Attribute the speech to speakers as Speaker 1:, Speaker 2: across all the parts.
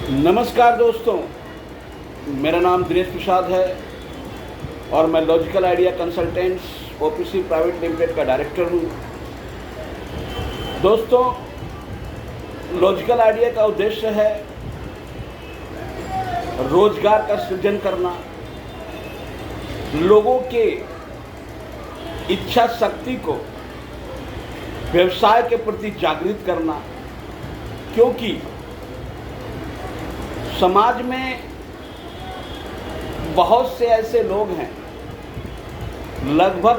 Speaker 1: नमस्कार दोस्तों, मेरा नाम दिनेश प्रसाद है और मैं logical idea consultants OPC private limited का डायरेक्टर हूँ। दोस्तों, लॉजिकल आइडिया का उद्देश्य है रोजगार का सृजन करना, लोगों के इच्छा शक्ति को व्यवसाय के प्रति जागृत करना, क्योंकि समाज में बहुत से ऐसे लोग हैं, लगभग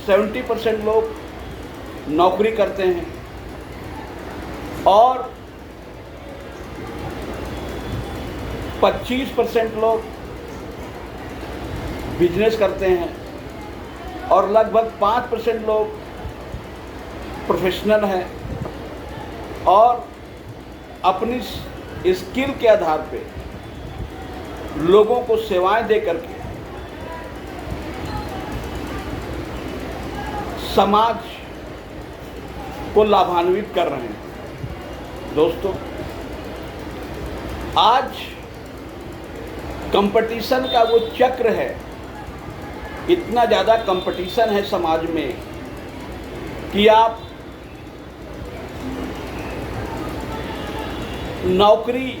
Speaker 1: 70% लोग नौकरी करते हैं और 25% लोग बिजनेस करते हैं और लगभग 5% लोग प्रोफेशनल हैं और अपनी स्किल के आधार पे लोगों को सेवाएं दे करके समाज को लाभान्वित कर रहे हैं। दोस्तों, आज कंपटीशन का वो चक्र है, इतना ज़्यादा कंपटीशन है समाज में कि आप नौकरी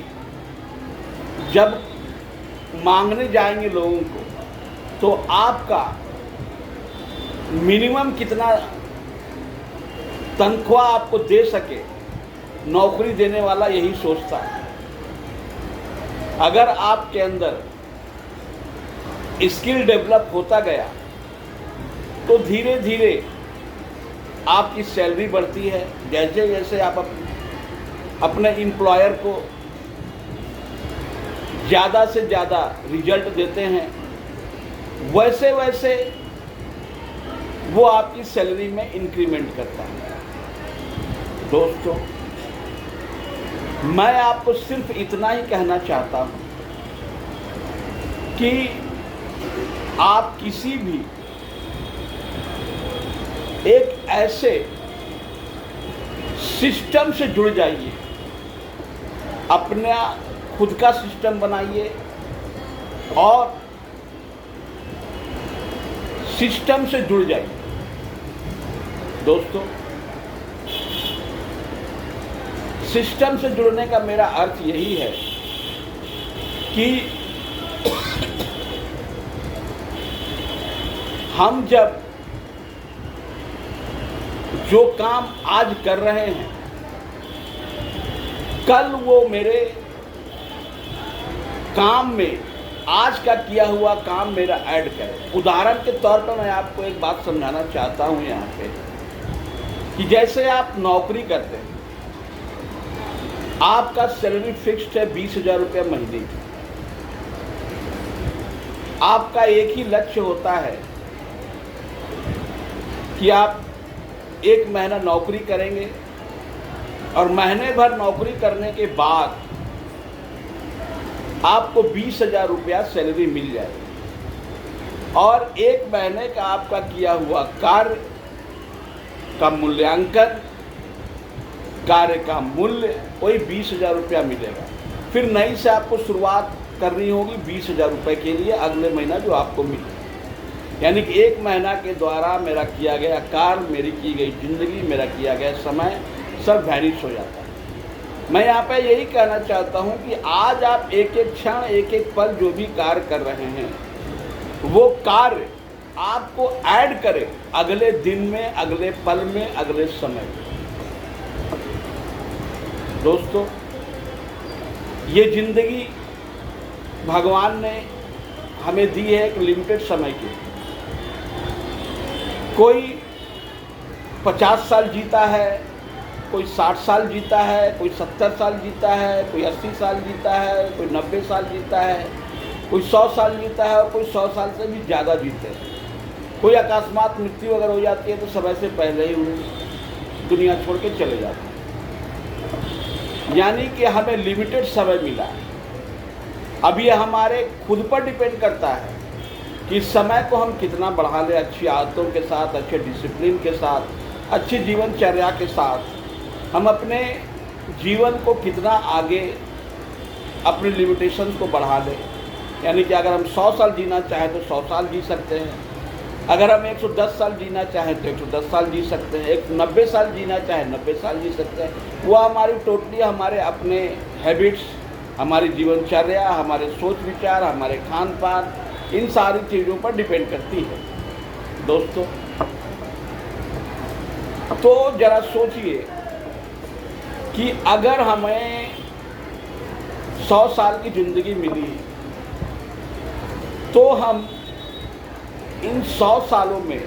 Speaker 1: जब मांगने जाएंगे लोगों को तो आपका मिनिमम कितना तनख्वाह आपको दे सके, नौकरी देने वाला यही सोचता है। अगर आपके अंदर स्किल डेवलप होता गया तो धीरे धीरे आपकी सैलरी बढ़ती है। जैसे जैसे आप अपने एम्प्लॉयर को ज़्यादा से ज़्यादा रिजल्ट देते हैं, वैसे वैसे वो आपकी सैलरी में इंक्रीमेंट करता है। दोस्तों, मैं आपको सिर्फ इतना ही कहना चाहता हूँ कि आप किसी भी एक ऐसे सिस्टम से जुड़ जाइए, अपना खुद का सिस्टम बनाइए और सिस्टम से जुड़ जाइए। दोस्तों, सिस्टम से जुड़ने का मेरा अर्थ यही है कि हम जब जो काम आज कर रहे हैं, कल वो मेरे काम में आज का किया हुआ काम मेरा ऐड करे। उदाहरण के तौर पर मैं आपको एक बात समझाना चाहता हूँ यहाँ पे कि जैसे आप नौकरी करते हैं, आपका सैलरी फिक्स्ड है 20,000 रुपये महीने की। आपका एक ही लक्ष्य होता है कि आप एक महीना नौकरी करेंगे और महीने भर नौकरी करने के बाद आपको 20,000 रुपया सैलरी मिल जाएगी और एक महीने का आपका किया हुआ कार्य का मूल्यांकन, कार्य का मूल्य वही 20,000 रुपया मिलेगा। फिर नई से आपको शुरुआत करनी होगी 20,000 रुपये के लिए अगले महीना जो आपको मिले। यानी कि एक महीना के द्वारा मेरा किया गया कार्य, मेरी की गई जिंदगी, मेरा किया गया समय सब वैनिश हो जाता है। मैं यहाँ पे यही कहना चाहता हूँ कि आज आप एक एक क्षण, एक एक पल जो भी कार्य कर रहे हैं, वो कार्य आपको ऐड करे अगले दिन में, अगले पल में, अगले समय में। दोस्तों, ये जिंदगी भगवान ने हमें दी है एक लिमिटेड समय की। कोई 50 साल जीता है, कोई 60 साल जीता है, कोई 70 साल जीता है, कोई 80 साल जीता है, कोई 90 साल जीता है, कोई 100 साल जीता है और कोई 100 साल से भी ज़्यादा जीते हैं। कोई अकस्मात मृत्यु अगर हो जाती है तो समय से पहले ही उन्हें दुनिया छोड़ के चले जाते हैं। यानी कि हमें लिमिटेड समय मिला है। अब ये हमारे खुद पर डिपेंड करता है कि समय को हम कितना बढ़ा लें, अच्छी आदतों के साथ, अच्छे डिसिप्लिन के साथ, अच्छी जीवनचर्या के साथ हम अपने जीवन को कितना आगे अपने लिमिटेशंस को बढ़ा लें। यानी कि अगर हम 100 साल जीना चाहें तो 100 साल जी सकते हैं, अगर हम 110 साल जीना चाहें तो 110 साल जी सकते हैं, 90 साल जीना चाहें 90 साल जी सकते हैं। वो हमारी टोटली हमारे अपने हैबिट्स, हमारी जीवनचर्या, हमारे सोच विचार, हमारे खान पान, इन सारी चीज़ों पर डिपेंड करती है दोस्तों। तो ज़रा सोचिए कि अगर हमें 100 साल की ज़िंदगी मिली तो हम इन 100 सालों में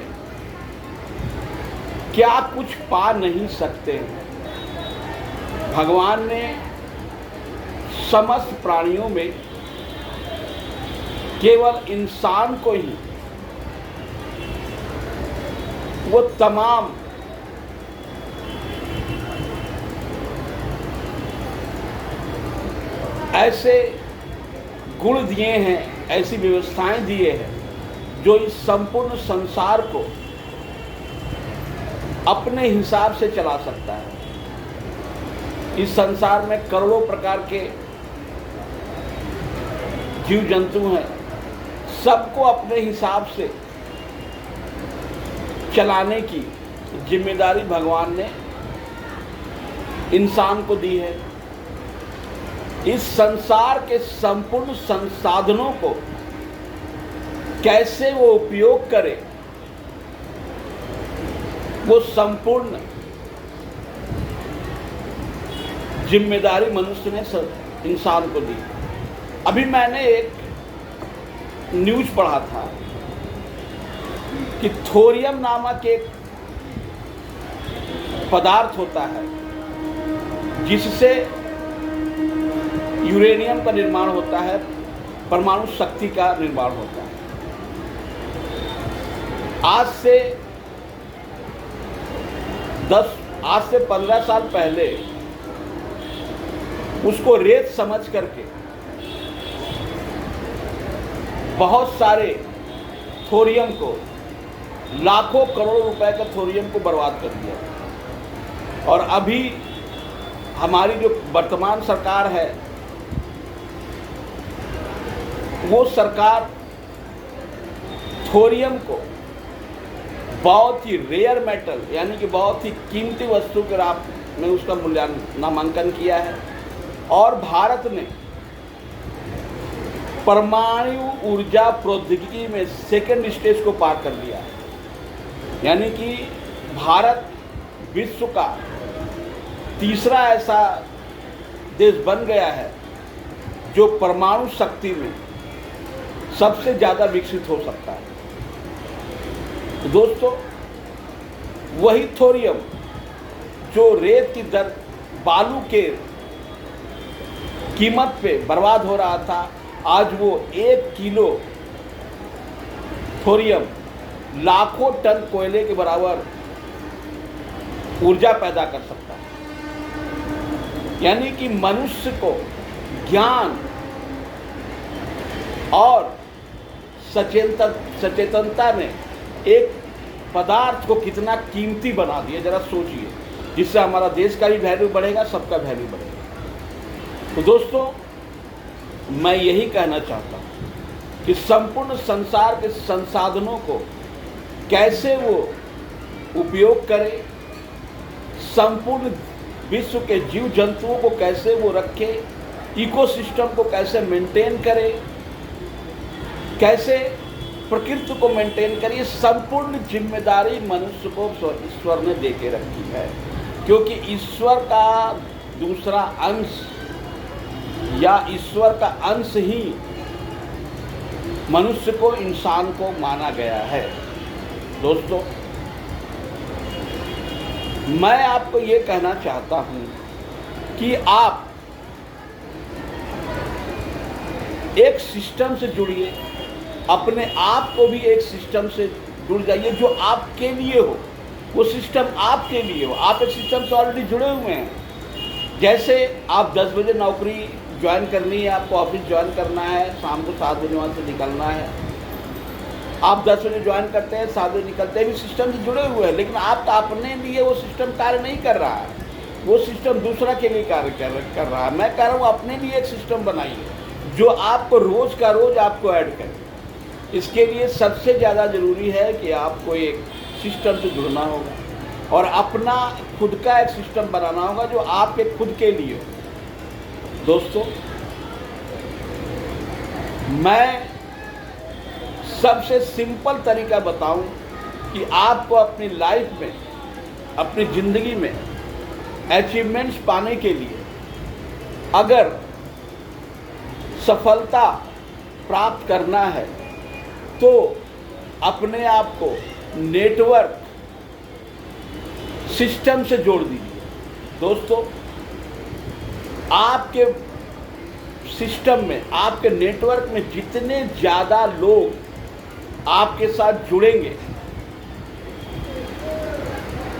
Speaker 1: क्या कुछ पा नहीं सकते हैं। भगवान ने समस्त प्राणियों में केवल इंसान को ही वो तमाम ऐसे गुण दिए हैं, ऐसी व्यवस्थाएं दिए हैं जो इस संपूर्ण संसार को अपने हिसाब से चला सकता है। इस संसार में करोड़ों प्रकार के जीव जंतु हैं, सबको अपने हिसाब से चलाने की जिम्मेदारी भगवान ने इंसान को दी है। इस संसार के संपूर्ण संसाधनों को कैसे वो उपयोग करे, वो संपूर्ण जिम्मेदारी मनुष्य ने इंसान को दी। अभी मैंने एक न्यूज़ पढ़ा था कि थोरियम नामक एक पदार्थ होता है जिससे यूरेनियम का निर्माण होता है, परमाणु शक्ति का निर्माण होता है। आज से 15 साल पहले उसको रेत समझ करके बहुत सारे थोरियम को, लाखों करोड़ों रुपए का थोरियम को बर्बाद कर दिया। और अभी हमारी जो वर्तमान सरकार है वो सरकार थोरियम को बहुत ही रेयर मेटल यानी कि बहुत ही कीमती वस्तु के रूप में उसका नामांकन किया है। और भारत ने परमाणु ऊर्जा प्रौद्योगिकी में सेकेंड स्टेज को पार कर लिया है। यानी कि भारत विश्व का तीसरा ऐसा देश बन गया है जो परमाणु शक्ति में सबसे ज़्यादा विकसित हो सकता है। तो दोस्तों, वही थोरियम जो रेत की दर बालू के कीमत पे बर्बाद हो रहा था, आज वो 1 किलो थोरियम लाखों टन कोयले के बराबर ऊर्जा पैदा कर सकता है। यानी कि मनुष्य को ज्ञान और सचेतनता ने एक पदार्थ को कितना कीमती बना दिया, जरा सोचिए। जिससे हमारा देश का भी वैल्यू बढ़ेगा, सबका वैल्यू बढ़ेगा। तो दोस्तों, मैं यही कहना चाहता हूँ कि संपूर्ण संसार के संसाधनों को कैसे वो उपयोग करे, संपूर्ण विश्व के जीव जंतुओं को कैसे वो रखे, इकोसिस्टम को कैसे मेंटेन करे, कैसे प्रकृति को मेंटेन करिए, संपूर्ण जिम्मेदारी मनुष्य को ईश्वर ने दे के रखी है। क्योंकि ईश्वर का दूसरा अंश या ईश्वर का अंश ही मनुष्य को, इंसान को माना गया है। दोस्तों, मैं आपको ये कहना चाहता हूँ कि आप एक सिस्टम से जुड़िए, अपने आप को भी एक सिस्टम से जुड़ जाइए जो आपके लिए हो, वो सिस्टम आपके लिए हो। आप एक सिस्टम से ऑलरेडी जुड़े हुए हैं। जैसे आप 10 बजे नौकरी ज्वाइन करनी है, आपको ऑफिस ज्वाइन करना है, शाम को 7 बजे वहाँ से निकलना है। आप 10 बजे ज्वाइन करते हैं, 7 बजे निकलते हैं, भी सिस्टम से जुड़े हुए हैं। लेकिन आप अपने लिए वो सिस्टम कार्य नहीं कर रहा है। वो सिस्टम दूसरा के लिए कार्य कर रहा है। मैं कह रहा हूँ अपने लिए एक सिस्टम बनाइए जो आपको रोज़ का रोज़ आपको ऐड करे। इसके लिए सबसे ज़्यादा ज़रूरी है कि आपको एक सिस्टम से जुड़ना होगा और अपना खुद का एक सिस्टम बनाना होगा जो आपके खुद के लिए हो। दोस्तों, मैं सबसे सिंपल तरीका बताऊं कि आपको अपनी लाइफ में, अपनी ज़िंदगी में अचीवमेंट्स पाने के लिए अगर सफलता प्राप्त करना है तो अपने आप को नेटवर्क सिस्टम से जोड़ दीजिए। दोस्तों, आपके सिस्टम में, आपके नेटवर्क में जितने ज़्यादा लोग आपके साथ जुड़ेंगे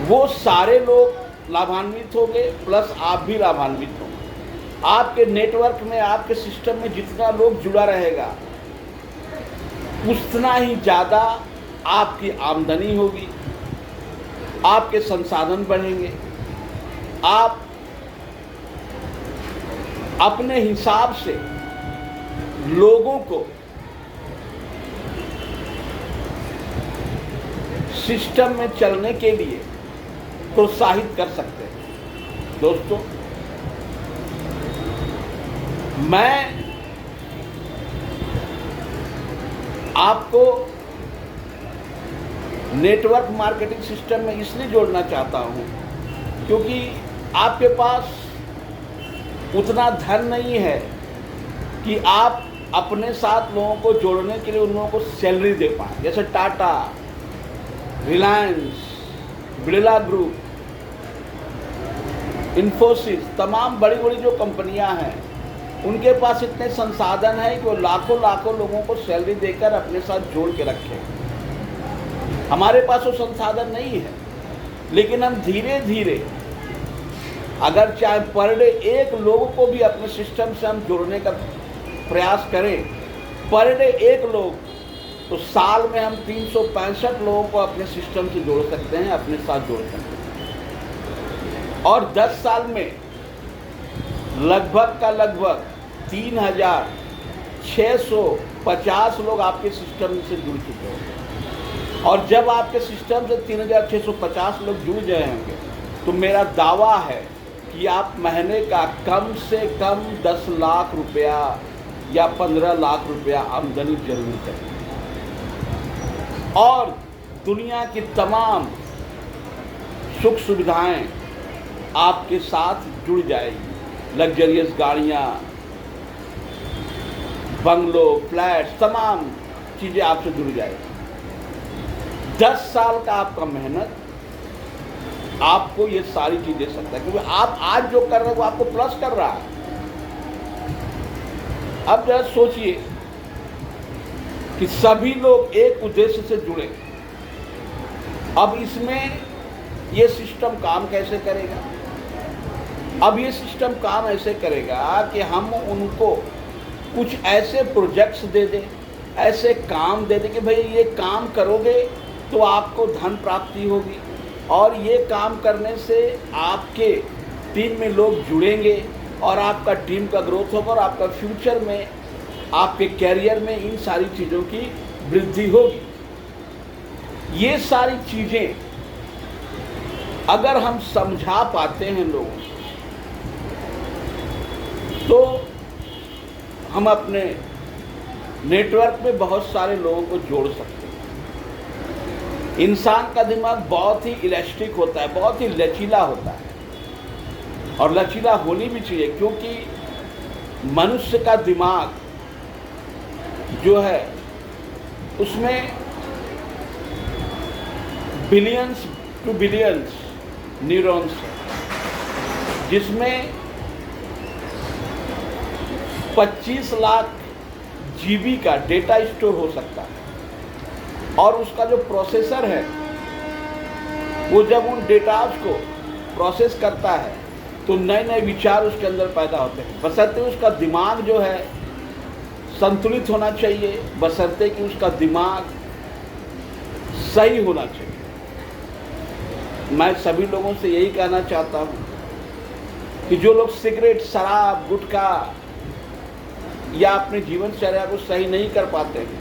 Speaker 1: वो सारे लोग लाभान्वित होंगे, प्लस आप भी लाभान्वित होंगे। आपके नेटवर्क में, आपके सिस्टम में जितना लोग जुड़ा रहेगा उतना ही ज़्यादा आपकी आमदनी होगी, आपके संसाधन बढ़ेंगे, आप अपने हिसाब से लोगों को सिस्टम में चलने के लिए प्रोत्साहित कर सकते हैं। दोस्तों, मैं आपको नेटवर्क मार्केटिंग सिस्टम में इसलिए जोड़ना चाहता हूं क्योंकि आपके पास उतना धन नहीं है कि आप अपने साथ लोगों को जोड़ने के लिए उन लोगों को सैलरी दे पाएँ। जैसे टाटा, रिलायंस, बिरला ग्रुप, इन्फोसिस, तमाम बड़ी बड़ी जो कंपनियां हैं उनके पास इतने संसाधन हैं कि वो लाखों लाखों लोगों को सैलरी देकर अपने साथ जोड़ के रखें। हमारे पास वो संसाधन नहीं है, लेकिन हम धीरे धीरे अगर चाहे पर डे एक लोग को भी अपने सिस्टम से हम जोड़ने का प्रयास करें, पर डे एक लोग, तो साल में हम 365 लोगों को अपने सिस्टम से जोड़ सकते हैं, अपने साथ जोड़ सकते हैं। और 10 साल में लगभग का लगभग 3650 लोग आपके सिस्टम से जुड़ चुके होंगे। और जब आपके सिस्टम से 3650 लोग जुड़ जाएंगे तो मेरा दावा है कि आप महीने का कम से कम 10 लाख रुपया या 15 लाख रुपया आमदनी जरूर करें और दुनिया की तमाम सुख सुविधाएं आपके साथ जुड़ जाएगी। लग्जरियस गाड़ियाँ, बंगलो, फ्लैट्स, तमाम चीज़ें आपसे जुड़ जाएगी। 10 साल का आपका मेहनत आपको ये सारी चीज़ दे सकता है, क्योंकि आप आज जो कर रहे हो वो आपको प्लस कर रहा है। अब जरा सोचिए कि सभी लोग एक उद्देश्य से जुड़े। अब इसमें ये सिस्टम काम कैसे करेगा? अब ये सिस्टम काम ऐसे करेगा कि हम उनको कुछ ऐसे प्रोजेक्ट्स दे दें, ऐसे काम दे दें कि भाई ये काम करोगे तो आपको धन प्राप्ति होगी और ये काम करने से आपके टीम में लोग जुड़ेंगे और आपका टीम का ग्रोथ होगा और आपका फ्यूचर में, आपके कैरियर में इन सारी चीज़ों की वृद्धि होगी। ये सारी चीज़ें अगर हम समझा पाते हैं लोगों को तो हम अपने नेटवर्क में बहुत सारे लोगों को जोड़ सकते हैं। इंसान का दिमाग बहुत ही इलास्टिक होता है, बहुत ही लचीला होता है और लचीला होनी भी चाहिए, क्योंकि मनुष्य का दिमाग जो है उसमें बिलियंस टू बिलियंस न्यूरॉन्स है, जिसमें 25 लाख जीबी का डेटा स्टोर हो सकता है और उसका जो प्रोसेसर है वो जब उन डेटाज को प्रोसेस करता है तो नए नए विचार उसके अंदर पैदा होते हैं। बशर्ते उसका दिमाग जो है संतुलित होना चाहिए, बशर्ते कि उसका दिमाग सही होना चाहिए। मैं सभी लोगों से यही कहना चाहता हूँ कि जो लोग सिगरेट, शराब, गुटखा या अपनी जीवनचर्या को सही नहीं कर पाते हैं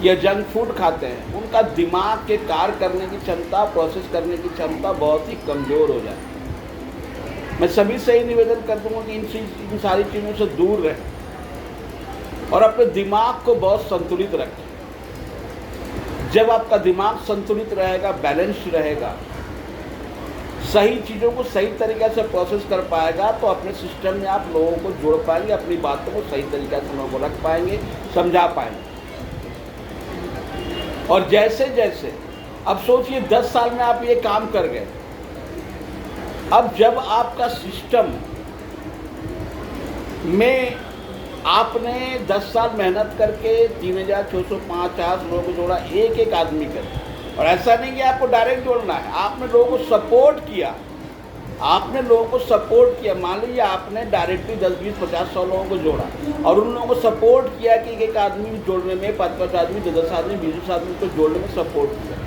Speaker 1: या जंक फूड खाते हैं, उनका दिमाग के कार्य करने की क्षमता, प्रोसेस करने की क्षमता बहुत ही कमज़ोर हो जाती है। मैं सभी से ही निवेदन कर दूंगा कि इन सारी चीज़ों से दूर रहें और अपने दिमाग को बहुत संतुलित रखें। जब आपका दिमाग संतुलित रहेगा, बैलेंस्ड रहेगा, सही चीज़ों को सही तरीके से प्रोसेस कर पाएगा, तो अपने सिस्टम में आप लोगों को जोड़ पाएंगे, अपनी बातों को सही तरीके से लोगों को रख पाएंगे, समझा पाएंगे। और जैसे जैसे अब सोचिए 10 साल में आप ये काम कर गए, अब जब आपका सिस्टम में आपने 10 साल मेहनत करके 3650 लोगों को जोड़ा, एक एक आदमी कर, और ऐसा नहीं कि आपको डायरेक्ट जोड़ना है, आपने लोगों को सपोर्ट किया, मान लीजिए आपने डायरेक्टली 10, 20, 50, 100 लोगों को जोड़ा और उन लोगों को सपोर्ट किया कि एक आदमी जोड़ने में, 5-5 आदमी, 10 आदमी, 20 आदमी को जोड़ने में सपोर्ट किया।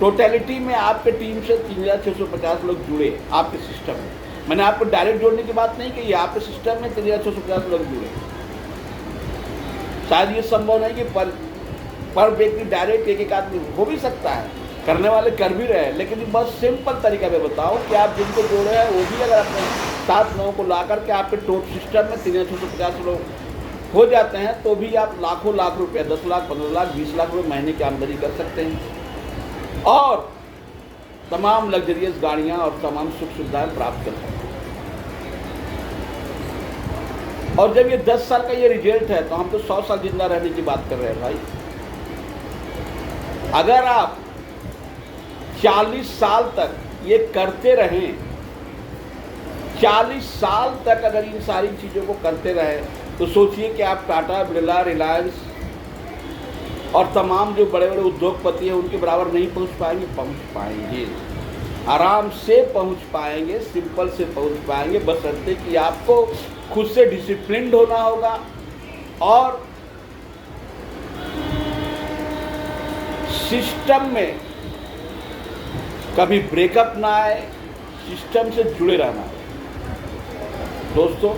Speaker 1: टोटलिटी में आपके टीम से 3650 लोग जुड़े आपके सिस्टम में। मैंने आपको डायरेक्ट जोड़ने की बात नहीं कही, आपके सिस्टम में 3650 लोग जुड़े। शायद ये संभव नहीं कि पर व्यक्ति डायरेक्ट एक आदमी, हो भी सकता है, करने वाले कर भी रहे हैं, लेकिन बहुत सिंपल तरीका मैं बताऊं कि आप जिनको जोड़े हैं वो भी अगर अपने 7 लोगों को ला करके आपके टोटल सिस्टम में 3650 लोग हो जाते हैं, तो भी आप लाखों लाख रुपए, 10 लाख, 15 लाख, 20 लाख रुपए महीने की आमदनी कर सकते हैं और तमाम लग्जरियस गाड़ियां और तमाम सुख सुविधाएं प्राप्त कर सकते हैं। और जब ये 10 साल का ये रिजल्ट है, तो हम तो 100 साल जिंदा रहने की बात कर रहे हैं भाई। अगर आप 40 साल तक ये करते रहें, 40 साल तक अगर इन सारी चीज़ों को करते रहे, तो सोचिए कि आप टाटा, बिरला, रिलायंस और तमाम जो बड़े बड़े उद्योगपति हैं उनके बराबर नहीं पहुंच पाएंगे। पहुंच पाएंगे, आराम से पहुंच पाएंगे, सिंपल से पहुंच पाएंगे, बशर्ते कि आपको खुद से डिसिप्लिन्ड होना होगा और सिस्टम में कभी ब्रेकअप ना आए, सिस्टम से जुड़े रहना है। दोस्तों,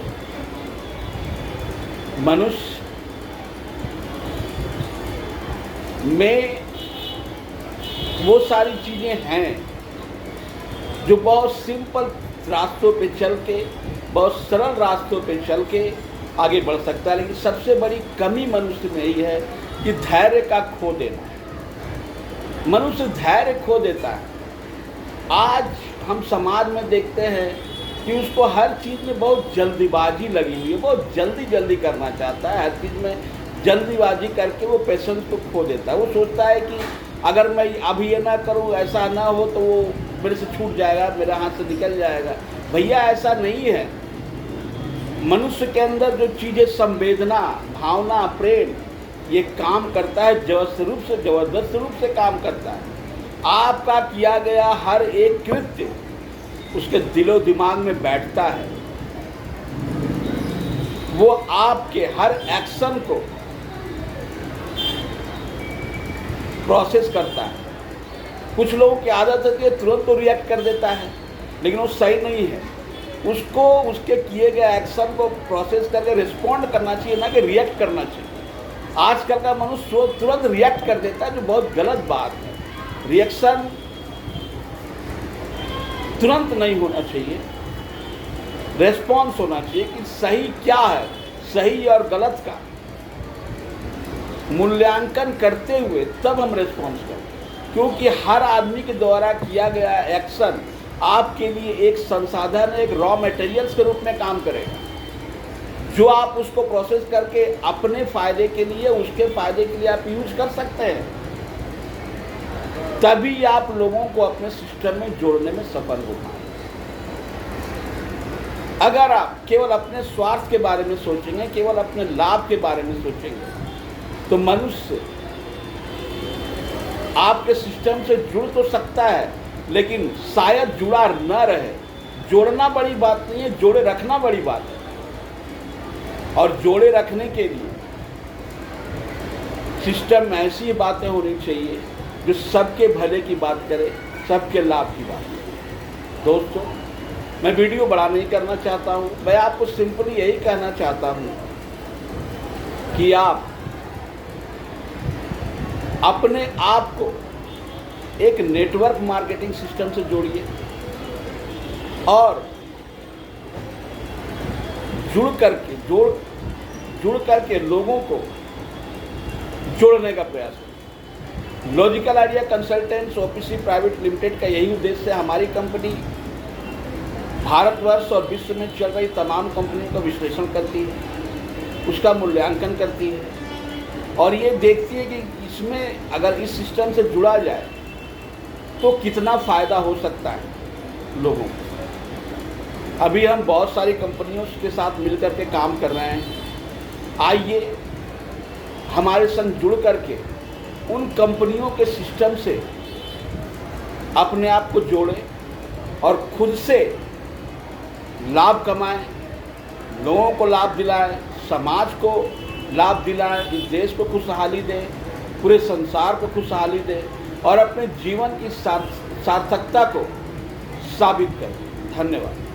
Speaker 1: मनुष्य में वो सारी चीज़ें हैं जो बहुत सिंपल रास्तों पे चल के, बहुत सरल रास्तों पे चल के आगे बढ़ सकता है, लेकिन सबसे बड़ी कमी मनुष्य में यही है कि धैर्य का खो देना। मनुष्य धैर्य खो देता है। आज हम समाज में देखते हैं कि उसको हर चीज़ में बहुत जल्दीबाजी लगी हुई है, बहुत जल्दी करना चाहता है, हर चीज़ में जल्दीबाजी करके वो पेशेंस को खो देता है। वो सोचता है कि अगर मैं अभी ये ना करूँ, ऐसा ना हो, तो वो मेरे से छूट जाएगा, मेरे हाथ से निकल जाएगा। भैया ऐसा नहीं है। मनुष्य के अंदर जो चीज़ें, संवेदना, भावना, प्रेम, ये काम करता है, जबरदस्त रूप से काम करता है। आपका किया गया हर एक कृत्य उसके दिलो दिमाग में बैठता है, वो आपके हर एक्शन को प्रोसेस करता है। कुछ लोगों की आदत है कि तुरंत तो रिएक्ट कर देता है, लेकिन वो सही नहीं है। उसको उसके किए गए एक्शन को प्रोसेस करके रिस्पॉन्ड करना चाहिए, ना कि रिएक्ट करना चाहिए। आजकल का मनुष्य तुरंत रिएक्ट कर देता है, जो बहुत गलत बात है। रिएक्शन तुरंत नहीं होना चाहिए, रेस्पॉन्स होना चाहिए कि सही क्या है, सही और गलत का मूल्यांकन करते हुए तब हम रेस्पॉन्स करें, क्योंकि हर आदमी के द्वारा किया गया एक्शन आपके लिए एक संसाधन, एक रॉ मटेरियल्स के रूप में काम करेगा, जो आप उसको प्रोसेस करके अपने फायदे के लिए, उसके फायदे के लिए आप यूज कर सकते हैं। तभी आप लोगों को अपने सिस्टम में जोड़ने में सफल हो पाएंगे। अगर आप केवल अपने स्वार्थ के बारे में सोचेंगे, केवल अपने लाभ के बारे में सोचेंगे, तो मनुष्य आपके सिस्टम से जुड़ तो सकता है, लेकिन शायद जुड़ा न रहे। जोड़ना बड़ी बात नहीं है, जोड़े रखना बड़ी बात है। और जोड़े रखने के लिए सिस्टम में ऐसी बातें होनी चाहिए जो सबके भले की बात करे, सबके लाभ की बात करे। दोस्तों, मैं वीडियो बड़ा नहीं करना चाहता हूँ, मैं आपको सिंपली यही कहना चाहता हूँ कि आप अपने आप को एक नेटवर्क मार्केटिंग सिस्टम से जोड़िए और जुड़ करके लोगों को जोड़ने का प्रयास करें। Logical idea consultants OPC private limited का यही उद्देश्य है। हमारी कंपनी भारतवर्ष और विश्व में चल रही तमाम कंपनियों का विश्लेषण करती है, उसका मूल्यांकन करती है और ये देखती है कि इसमें अगर इस सिस्टम से जुड़ा जाए तो कितना फ़ायदा हो सकता है लोगों को। अभी हम बहुत सारी कंपनियों के साथ मिलकर के काम कर रहे हैं। आइए हमारे संग जुड़ करके उन कंपनियों के सिस्टम से अपने आप को जोड़ें और खुद से लाभ कमाएं, लोगों को लाभ दिलाएं, समाज को लाभ दिलाएं, इस देश को खुशहाली दें, पूरे संसार को खुशहाली दें और अपने जीवन की सार्थकता को साबित करें। धन्यवाद।